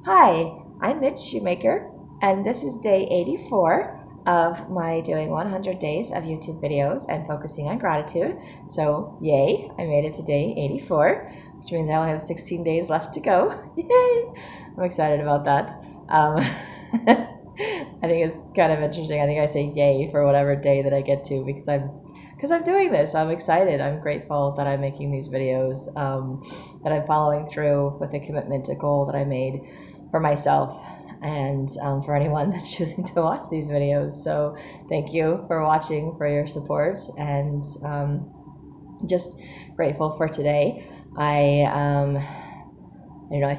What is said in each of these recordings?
Hi, I'm Mitch Shoemaker, and this is day 84 of my doing 100 days of YouTube videos and focusing on gratitude. So, yay, I made it to day 84, which means I only have 16 days left to go. Yay! I'm excited about that. I think it's kind of interesting. I think I say yay for whatever day that I get to because I'm doing this. I'm excited. I'm grateful that I'm making these videos, that I'm following through with the commitment, a goal that I made for myself and for anyone that's choosing to watch these videos. So thank you for watching, for your support, and just grateful for today. I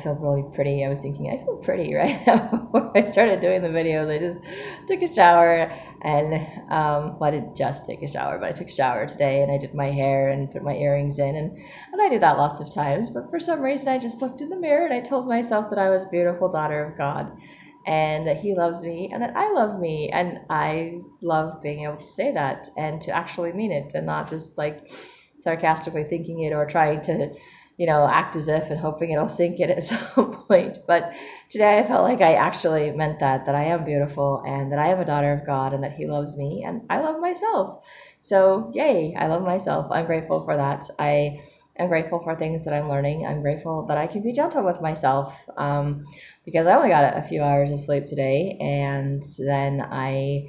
feel really pretty. I was thinking, I feel pretty right now before I started doing the videos. I just took a shower and, well, I didn't just take a shower, but I took a shower today and I did my hair and put my earrings in. And I do that lots of times. But for some reason, I just looked in the mirror and I told myself that I was a beautiful daughter of God and that He loves me and that I love me. And I love being able to say that and to actually mean it and not just like sarcastically thinking it or trying to act as if and hoping it'll sink in at some point. But today I felt like I actually meant that I am beautiful and that I am a daughter of God and that He loves me and I love myself. So yay, I love myself. I'm grateful for that. I am grateful for things that I'm learning. I'm grateful that I can be gentle with myself because I only got a few hours of sleep today, and then I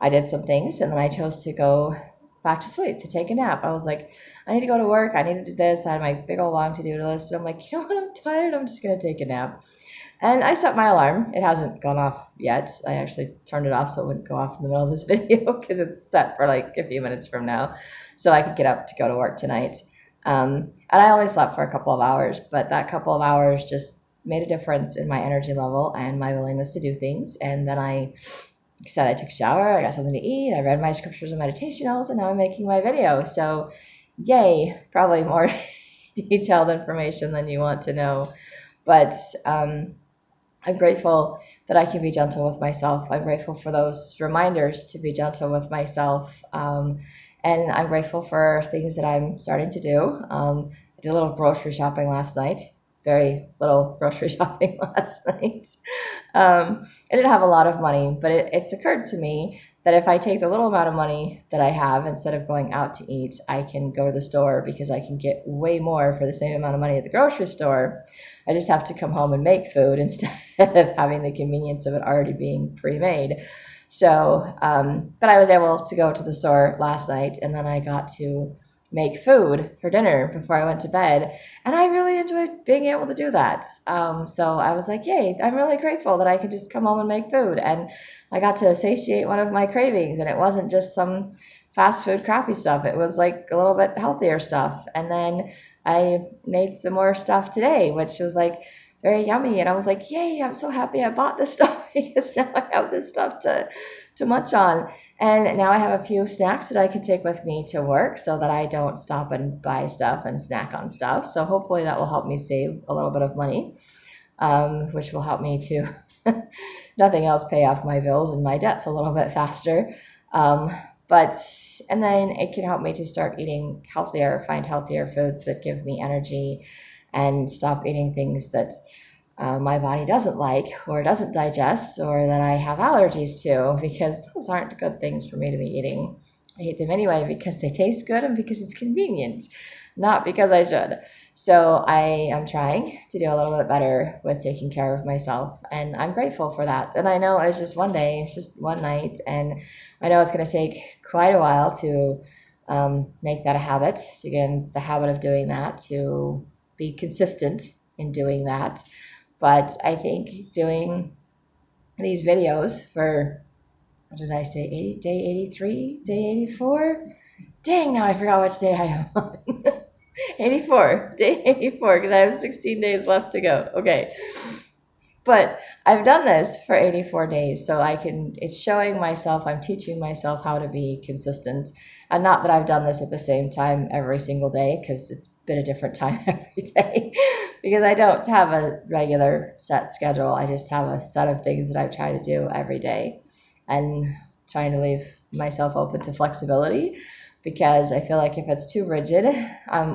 did some things and then I chose to go back to sleep to take a nap. I was like, I need to go to work. I need to do this. I had my big old long to-do list. And I'm like, you know what? I'm tired. I'm just going to take a nap. And I set my alarm. It hasn't gone off yet. I actually turned it off so it wouldn't go off in the middle of this video because it's set for like a few minutes from now. So I could get up to go to work tonight. And I only slept for a couple of hours, but that couple of hours just made a difference in my energy level and my willingness to do things. And then I said I took a shower, I got something to eat, I read my scriptures and meditationals, and now I'm making my video. So yay, probably more detailed information than you want to know. But I'm grateful that I can be gentle with myself. I'm grateful for those reminders to be gentle with myself. And I'm grateful for things that I'm starting to do. I did a little grocery shopping last night. Very little grocery shopping last night. I didn't have a lot of money, but it's occurred to me that if I take the little amount of money that I have, instead of going out to eat, I can go to the store because I can get way more for the same amount of money at the grocery store. I just have to come home and make food instead of having the convenience of it already being pre-made. So, but I was able to go to the store last night and then I got to make food for dinner before I went to bed. And I really enjoyed being able to do that. So I was like, yay, I'm really grateful that I could just come home and make food. And I got to satiate one of my cravings. And it wasn't just some fast food crappy stuff. It was like a little bit healthier stuff. And then I made some more stuff today, which was like very yummy. And I was like, yay, I'm so happy I bought this stuff because now I have this stuff to munch on. And now I have a few snacks that I can take with me to work so that I don't stop and buy stuff and snack on stuff. So hopefully that will help me save a little bit of money, which will help me to, nothing else, pay off my bills and my debts a little bit faster. And then it can help me to start eating healthier, find healthier foods that give me energy and stop eating things that my body doesn't like or doesn't digest or that I have allergies to, because those aren't good things for me to be eating. I eat them anyway because they taste good and because it's convenient, not because I should. So I am trying to do a little bit better with taking care of myself, and I'm grateful for that. And I know it's just one day, it's just one night, and I know it's going to take quite a while to make that a habit, to get in the habit of doing that, to be consistent in doing that. But I think doing these videos for, what did I say, day 83, day 84? Dang, now I forgot which day I am on. 84, day 84, because I have 16 days left to go. Okay. But I've done this for 84 days, so it's showing myself, I'm teaching myself how to be consistent. And not that I've done this at the same time every single day, because it's been a different time every day, because I don't have a regular set schedule. I just have a set of things that I try to do every day, and trying to leave myself open to flexibility, because I feel like if it's too rigid,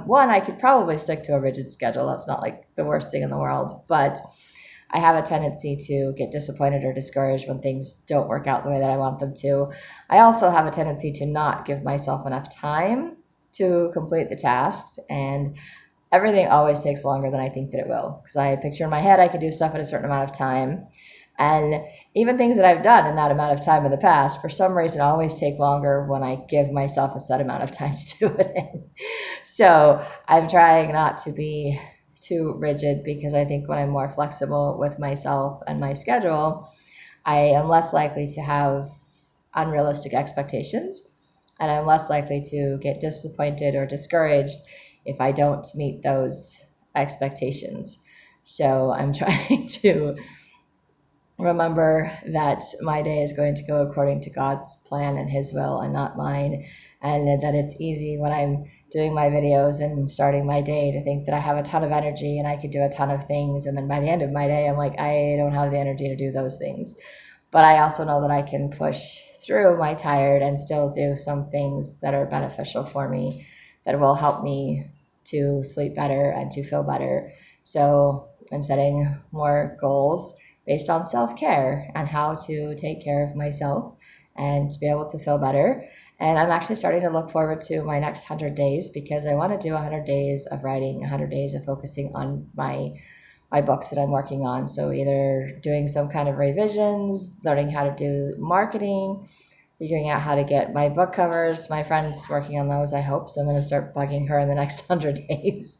one, I could probably stick to a rigid schedule. That's not like the worst thing in the world, but I have a tendency to get disappointed or discouraged when things don't work out the way that I want them to. I also have a tendency to not give myself enough time to complete the tasks, and everything always takes longer than I think that it will, because I picture in my head I could do stuff in a certain amount of time. And even things that I've done in that amount of time in the past, for some reason, always take longer when I give myself a set amount of time to do it in. So I'm trying not to be too rigid, because I think when I'm more flexible with myself and my schedule, I am less likely to have unrealistic expectations, and I'm less likely to get disappointed or discouraged if I don't meet those expectations. So I'm trying to remember that my day is going to go according to God's plan and His will and not mine, and that it's easy when I'm doing my videos and starting my day to think that I have a ton of energy and I could do a ton of things, and then by the end of my day I'm like, I don't have the energy to do those things. But I also know that I can push through my tired and still do some things that are beneficial for me, that will help me to sleep better and to feel better. So I'm setting more goals based on self-care and how to take care of myself and to be able to feel better. And I'm actually starting to look forward to my next 100 days, because I want to do 100 days of writing, 100 days of focusing on my books that I'm working on. So either doing some kind of revisions, learning how to do marketing, figuring out how to get my book covers. My friend's working on those, I hope. So I'm going to start bugging her in the next 100 days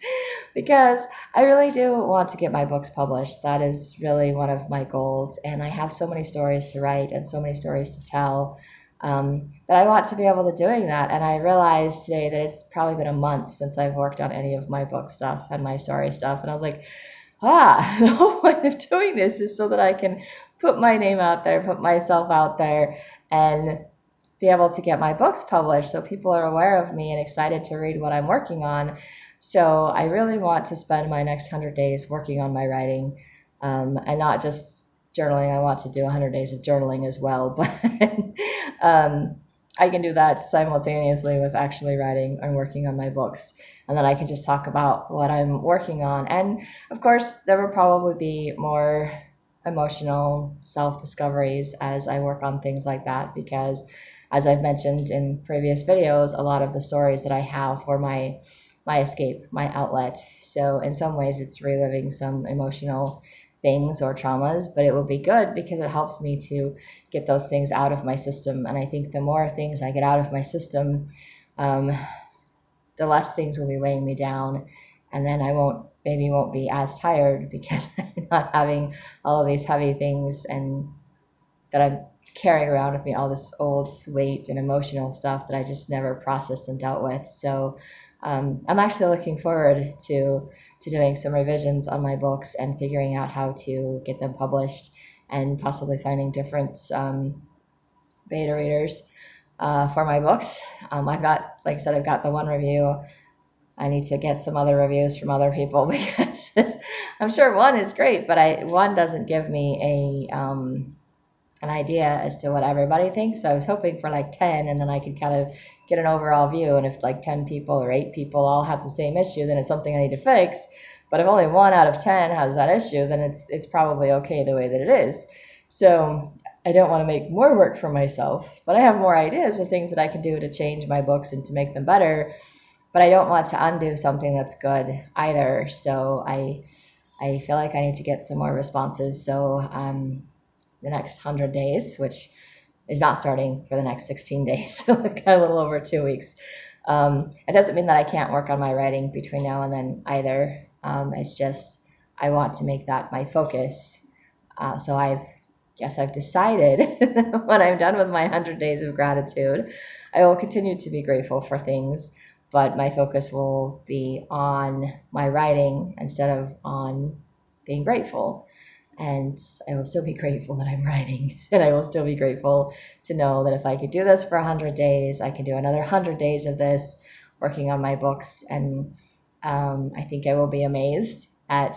because I really do want to get my books published. That is really one of my goals. And I have so many stories to write and so many stories to tell, that I want to be able to doing that. And I realized today that it's probably been a month since I've worked on any of my book stuff and my story stuff. And I was like, the whole point of doing this is so that I can put my name out there, put myself out there, and be able to get my books published so people are aware of me and excited to read what I'm working on. So I really want to spend my next 100 days working on my writing, and not just journaling. I want to do 100 days of journaling as well, but I can do that simultaneously with actually writing and working on my books. And then I can just talk about what I'm working on. And of course, there will probably be more emotional self-discoveries as I work on things like that, because as I've mentioned in previous videos, a lot of the stories that I have were my escape, my outlet. So in some ways it's reliving some emotional things or traumas, but it will be good because it helps me to get those things out of my system. And I think the more things I get out of my system, the less things will be weighing me down. And then I won't be as tired because I'm not having all of these heavy things and that I'm carrying around with me, all this old weight and emotional stuff that I just never processed and dealt with. So I'm actually looking forward to doing some revisions on my books and figuring out how to get them published, and possibly finding different beta readers for my books. I've got, like I said, I've got the one review. I need to get some other reviews from other people because I'm sure one is great, but one doesn't give me an idea as to what everybody thinks. So I was hoping for like 10, and then I could kind of get an overall view. And if like 10 people or 8 people all have the same issue, then it's something I need to fix. But if only 1 out of 10 has that issue, then it's probably okay the way that it is. So I don't want to make more work for myself, but I have more ideas of things that I can do to change my books and to make them better. But I don't want to undo something that's good either. So I feel like I need to get some more responses. So the next 100 days, which is not starting for the next 16 days. So I've got a little over 2 weeks. It doesn't mean that I can't work on my writing between now and then either. It's just I want to make that my focus. So I've decided when I'm done with my 100 days of gratitude, I will continue to be grateful for things, but my focus will be on my writing instead of on being grateful. And I will still be grateful that I'm writing, and I will still be grateful to know that if I could do this for 100 days, I can do another 100 days of this working on my books. And I think I will be amazed at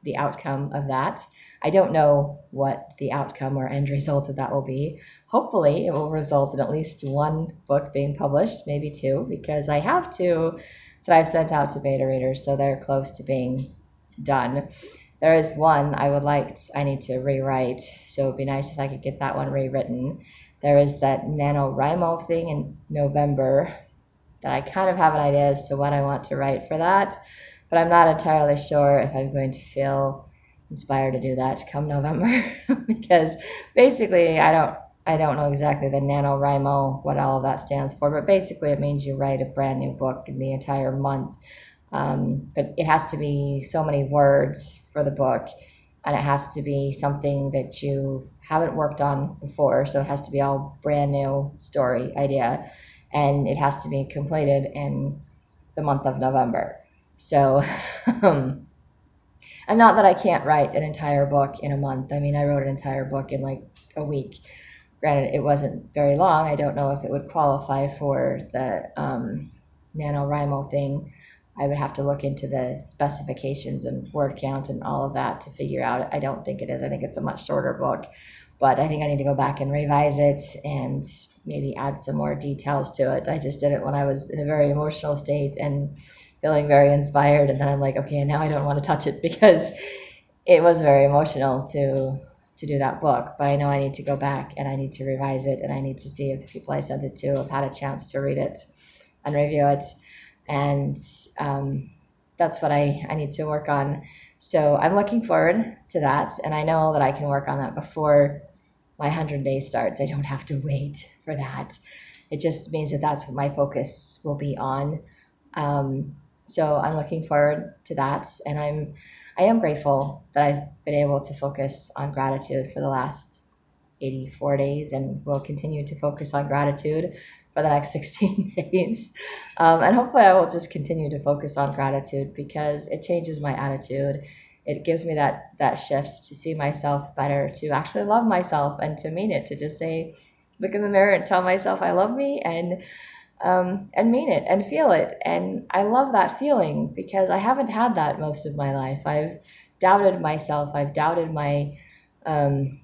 the outcome of that. I don't know what the outcome or end result of that will be. Hopefully it will result in at least 1 book being published, maybe 2, because I have 2 that I've sent out to beta readers, so they're close to being done. There is one I need to rewrite, so it'd be nice if I could get that one rewritten. There is that NaNoWriMo thing in November that I kind of have an idea as to what I want to write for that, but I'm not entirely sure if I'm going to feel inspired to do that come November because basically I don't know exactly the NaNoWriMo, what all of that stands for, but basically it means you write a brand new book in the entire month. But it has to be so many words for the book, and it has to be something that you haven't worked on before, so it has to be all brand new story idea, and it has to be completed in the month of November. So, and not that I can't write an entire book in a month. I mean, I wrote an entire book in like a week. Granted, it wasn't very long. I don't know if it would qualify for the NaNoWriMo thing. I would have to look into the specifications and word count and all of that to figure out. I don't think it is. I think it's a much shorter book, but I think I need to go back and revise it and maybe add some more details to it. I just did it when I was in a very emotional state and feeling very inspired, and then I'm like, okay, now I don't want to touch it because it was very emotional to do that book. But I know I need to go back and I need to revise it, and I need to see if the people I sent it to have had a chance to read it and review it. And that's what I need to work on. So I'm looking forward to that, and I know that I can work on that before my 100 days starts. I don't have to wait for that. It just means that that's what my focus will be on. So I'm looking forward to that, and I am grateful that I've been able to focus on gratitude for the last 84 days, and will continue to focus on gratitude for the next 16 days. And hopefully I will just continue to focus on gratitude because it changes my attitude. It gives me that shift to see myself better, to actually love myself and to mean it, to just say, look in the mirror and tell myself I love me, and mean it and feel it. And I love that feeling because I haven't had that most of my life. I've doubted myself. I've doubted my, I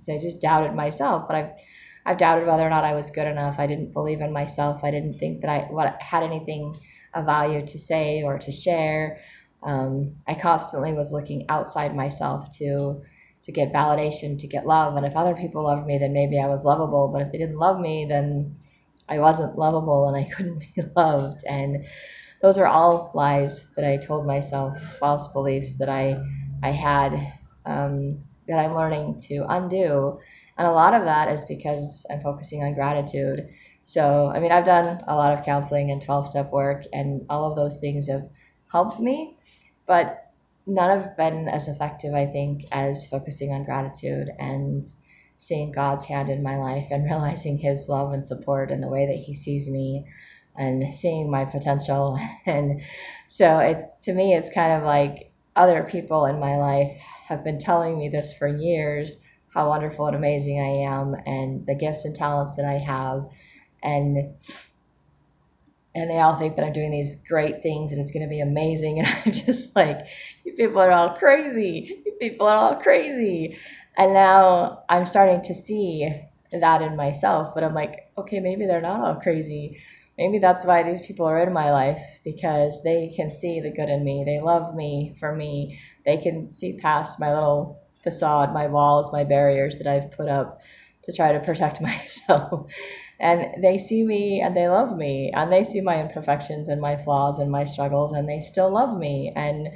just doubted myself, but I've doubted whether or not I was good enough. I didn't believe in myself. I didn't think that I had anything of value to say or to share. I constantly was looking outside myself to get validation, to get love. And if other people loved me, then maybe I was lovable. But if they didn't love me, then I wasn't lovable and I couldn't be loved. And those are all lies that I told myself, false beliefs that I had, that I'm learning to undo. And a lot of that is because I'm focusing on gratitude. So, I mean, I've done a lot of counseling and 12-step work, and all of those things have helped me, but none have been as effective, I think, as focusing on gratitude and seeing God's hand in my life and realizing his love and support and the way that he sees me and seeing my potential. And so to me, it's kind of like other people in my life have been telling me this for years, how wonderful and amazing I am and the gifts and talents that I have. And they all think that I'm doing these great things and it's going to be amazing. And I'm just like, you people are all crazy. You people are all crazy. And now I'm starting to see that in myself, but I'm like, okay, maybe they're not all crazy. Maybe that's why these people are in my life, because they can see the good in me. They love me for me. They can see past my little facade, my walls, my barriers that I've put up to try to protect myself. And they see me and they love me, and they see my imperfections and my flaws and my struggles, and they still love me. And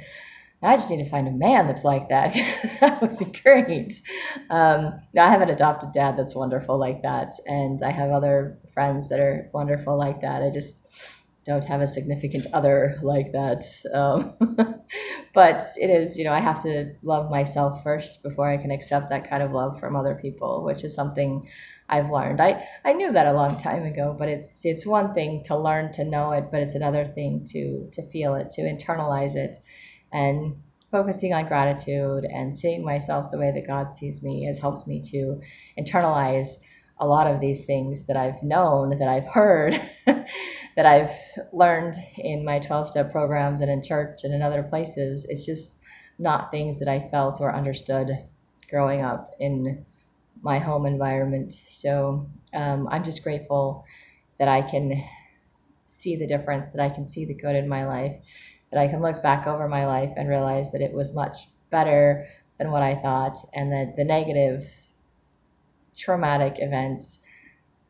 I just need to find a man that's like that. That would be great. I have an adopted dad that's wonderful like that, and I have other friends that are wonderful like that. I just don't have a significant other like that. But it is, I have to love myself first before I can accept that kind of love from other people, which is something I've learned. I knew that a long time ago, but it's one thing to learn to know it, but it's another thing to feel it, to internalize it. And focusing on gratitude and seeing myself the way that God sees me has helped me to internalize a lot of these things that I've known, that I've heard, that I've learned in my 12-step programs and in church and in other places. It's just not things that I felt or understood growing up in my home environment. So I'm just grateful that I can see the difference, that I can see the good in my life, that I can look back over my life and realize that it was much better than what I thought, and that the negative traumatic events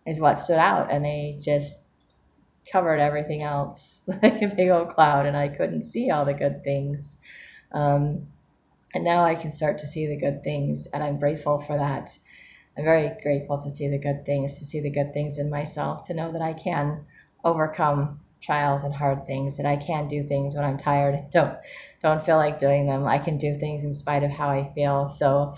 is what stood out, and they just covered everything else like a big old cloud, and I couldn't see all the good things. Um, and now I can start to see the good things, and I'm grateful for that. I'm very grateful to see the good things, to see the good things in myself, to know that I can overcome trials and hard things, that I can do things when I'm tired, don't feel like doing them. I can do things in spite of how I feel. So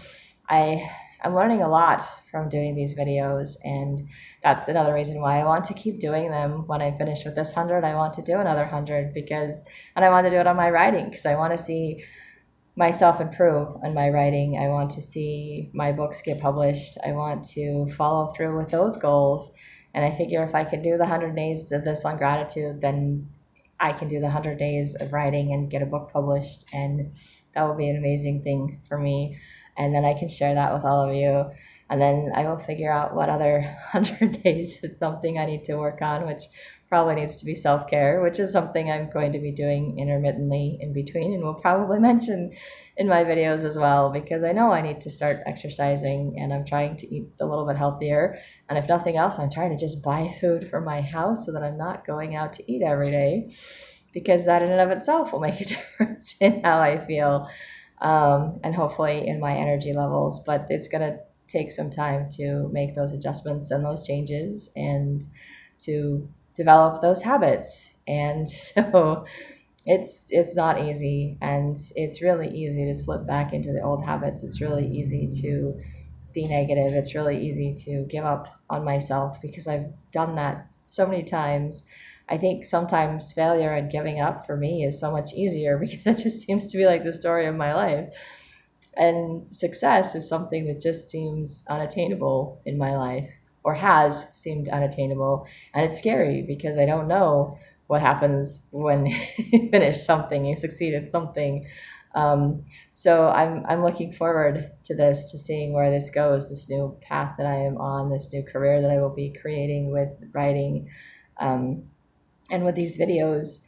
I'm learning a lot from doing these videos, and that's another reason why I want to keep doing them. When I'm finished with this 100, I want to do another 100 and I want to do it on my writing because I want to see myself improve on my writing. I want to see my books get published. I want to follow through with those goals. And I figure if I can do the 100 days of this on gratitude, then I can do the 100 days of writing and get a book published. And that will be an amazing thing for me. And then I can share that with all of you. And then I will figure out what other 100 days is something I need to work on, which probably needs to be self-care, which is something I'm going to be doing intermittently in between, and will probably mention in my videos as well, because I know I need to start exercising, and I'm trying to eat a little bit healthier. And if nothing else, I'm trying to just buy food for my house so that I'm not going out to eat every day, because that in and of itself will make a difference in how I feel, and hopefully in my energy levels. But it's going to take some time to make those adjustments and those changes, and to develop those habits. And so it's not easy, and it's really easy to slip back into the old habits. It's really easy to be negative. It's really easy to give up on myself, because I've done that so many times. I think sometimes failure and giving up for me is so much easier because it just seems to be like the story of my life. And success is something that just seems unattainable in my life, or has seemed unattainable. And it's scary because I don't know what happens when you finish something, you succeed at something. So I'm looking forward to this, to seeing where this goes, this new path that I am on, this new career that I will be creating with writing, um, and with these videos.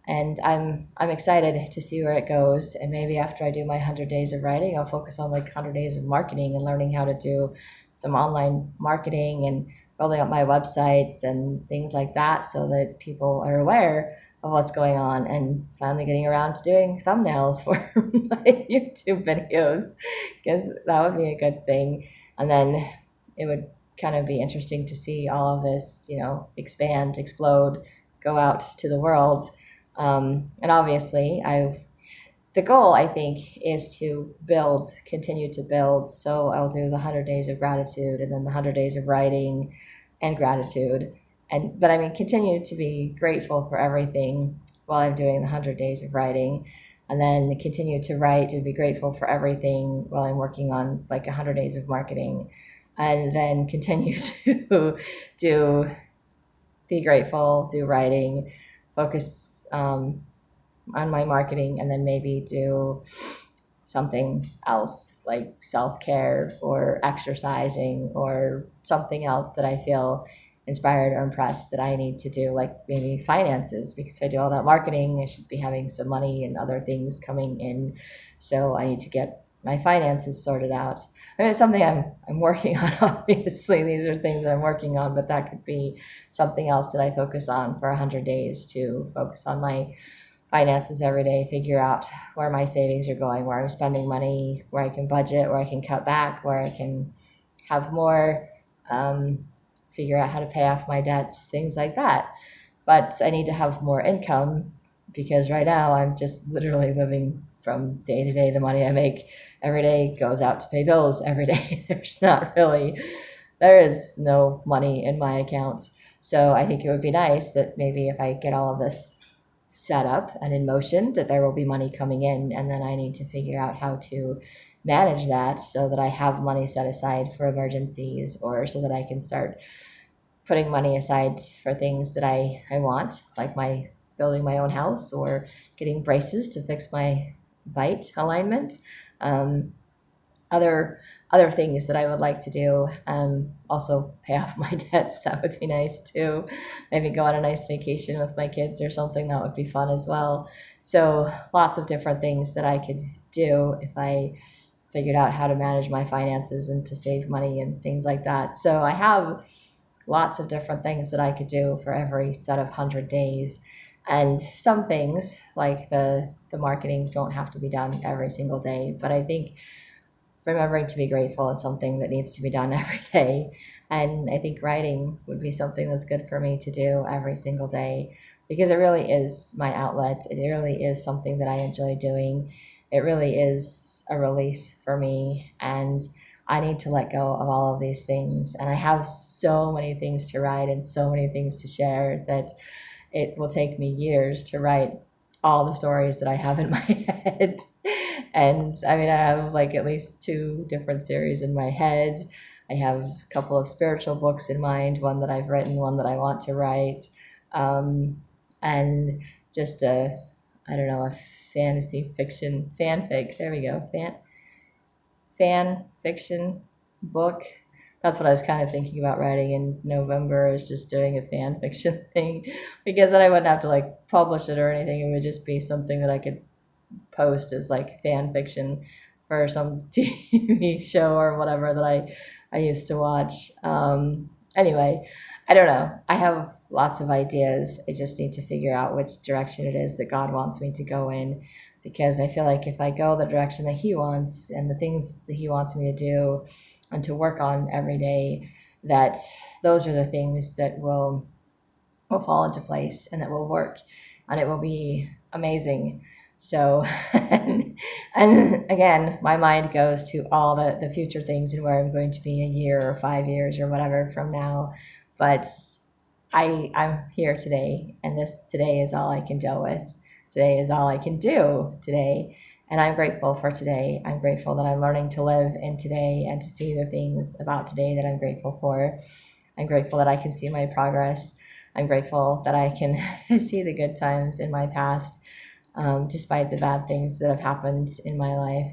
And I'm excited to see where it goes. And maybe after I do my 100 days of writing, I'll focus on like 100 days of marketing and learning how to do some online marketing and building up my websites and things like that, so that people are aware of what's going on, and finally getting around to doing thumbnails for my YouTube videos, because that would be a good thing. And then it would kind of be interesting to see all of this, expand, explode, go out to the world. And obviously, the goal, I think, is to continue to build. So I'll do the 100 days of gratitude, and then the 100 days of writing and gratitude. But I mean, continue to be grateful for everything while I'm doing the 100 days of writing, and then continue to write and be grateful for everything while I'm working on like 100 days of marketing, and then continue to do be grateful, do writing, focus on my marketing, and then maybe do something else like self-care or exercising or something else that I feel inspired or impressed that I need to do, like maybe finances, because if I do all that marketing, I should be having some money and other things coming in. So I need to get my finances sorted out. I mean, it's something I'm working on. Obviously, these are things I'm working on, but that could be something else that I focus on for 100 days, to focus on my finances every day, figure out where my savings are going, where I'm spending money, where I can budget, where I can cut back, where I can have more, figure out how to pay off my debts, things like that. But I need to have more income, because right now I'm just literally living from day to day. The money I make every day goes out to pay bills every day. There is no money in my accounts. So I think it would be nice that maybe if I get all of this set up and in motion, that there will be money coming in, and then I need to figure out how to manage that so that I have money set aside for emergencies, or so that I can start putting money aside for things that I want, like my building my own house, or getting braces to fix my bite alignment. other other things that I would like to do. Also pay off my debts. That would be nice too. Maybe go on a nice vacation with my kids or something. That would be fun as well. So lots of different things that I could do if I figured out how to manage my finances and to save money and things like that. So I have lots of different things that I could do for every set of 100 days. And some things like the marketing don't have to be done every single day, but I think remembering to be grateful is something that needs to be done every day. And I think writing would be something that's good for me to do every single day because it really is my outlet. It really is something that I enjoy doing. It really is a release for me. And I need to let go of all of these things. And I have so many things to write and so many things to share that it will take me years to write all the stories that I have in my head. And I mean, I have like at least two different series in my head. I have a couple of spiritual books in mind, one that I've written, one that I want to write, and just I don't know, a fantasy fiction, fanfic, there we go, fan fiction book. That's what I was kind of thinking about writing in November, is just doing a fan fiction thing because then I wouldn't have to like publish it or anything. It would just be something that I could post as like fan fiction for some TV show or whatever that I used to watch. Anyway, I don't know. I have lots of ideas. I just need to figure out which direction it is that God wants me to go in because I feel like if I go the direction that He wants and the things that He wants me to do and to work on every day, that those are the things that will fall into place and that will work and it will be amazing. So, and again, my mind goes to all the future things and where I'm going to be a year or 5 years or whatever from now. But I'm here today, and this today is all I can deal with. Today is all I can do today. And I'm grateful for today. I'm grateful that I'm learning to live in today and to see the things about today that I'm grateful for. I'm grateful that I can see my progress. I'm grateful that I can see the good times in my past, despite the bad things that have happened in my life.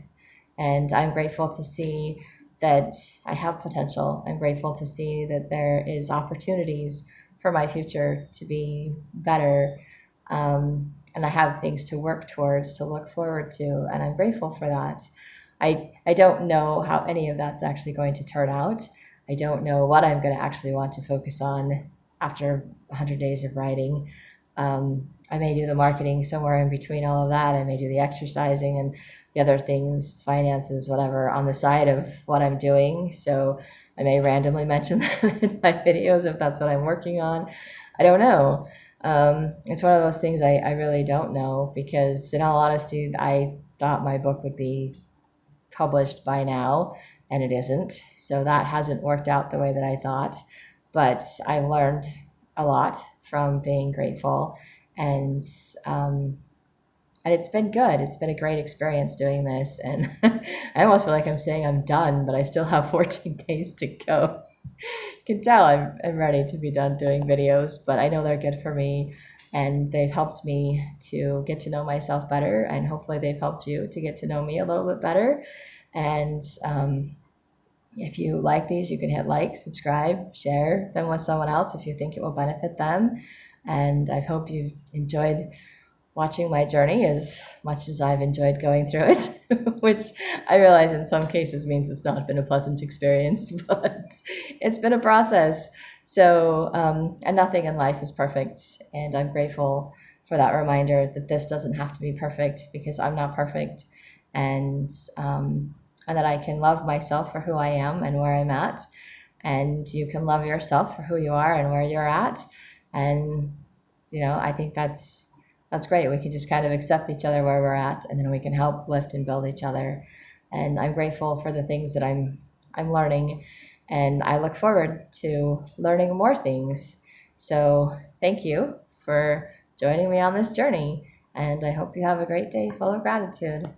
And I'm grateful to see that I have potential. I'm grateful to see that there is opportunities for my future to be better. And I have things to work towards, to look forward to, and I'm grateful for that. I don't know how any of that's actually going to turn out. I don't know what I'm going to actually want to focus on after 100 days of writing. I may do the marketing somewhere in between all of that. I may do the exercising and the other things, finances, whatever, on the side of what I'm doing. So I may randomly mention them in my videos if that's what I'm working on. I don't know. It's one of those things I really don't know because, in all honesty, I thought my book would be published by now, and it isn't. So that hasn't worked out the way that I thought. But I've learned a lot from being grateful, and it's been good. It's been a great experience doing this, and I almost feel like I'm saying I'm done, but I still have 14 days to go. You can tell I'm ready to be done doing videos, but I know they're good for me, and they've helped me to get to know myself better, and hopefully they've helped you to get to know me a little bit better. And if you like these, you can hit like, subscribe, share them with someone else if you think it will benefit them. And I hope you've enjoyed watching my journey as much as I've enjoyed going through it, which I realize in some cases means it's not been a pleasant experience, but it's been a process. So, and nothing in life is perfect. And I'm grateful for that reminder that this doesn't have to be perfect because I'm not perfect. And that I can love myself for who I am and where I'm at. And you can love yourself for who you are and where you're at. And, I think that's great. We can just kind of accept each other where we're at, and then we can help lift and build each other. And I'm grateful for the things that I'm learning, and I look forward to learning more things. So thank you for joining me on this journey, and I hope you have a great day full of gratitude.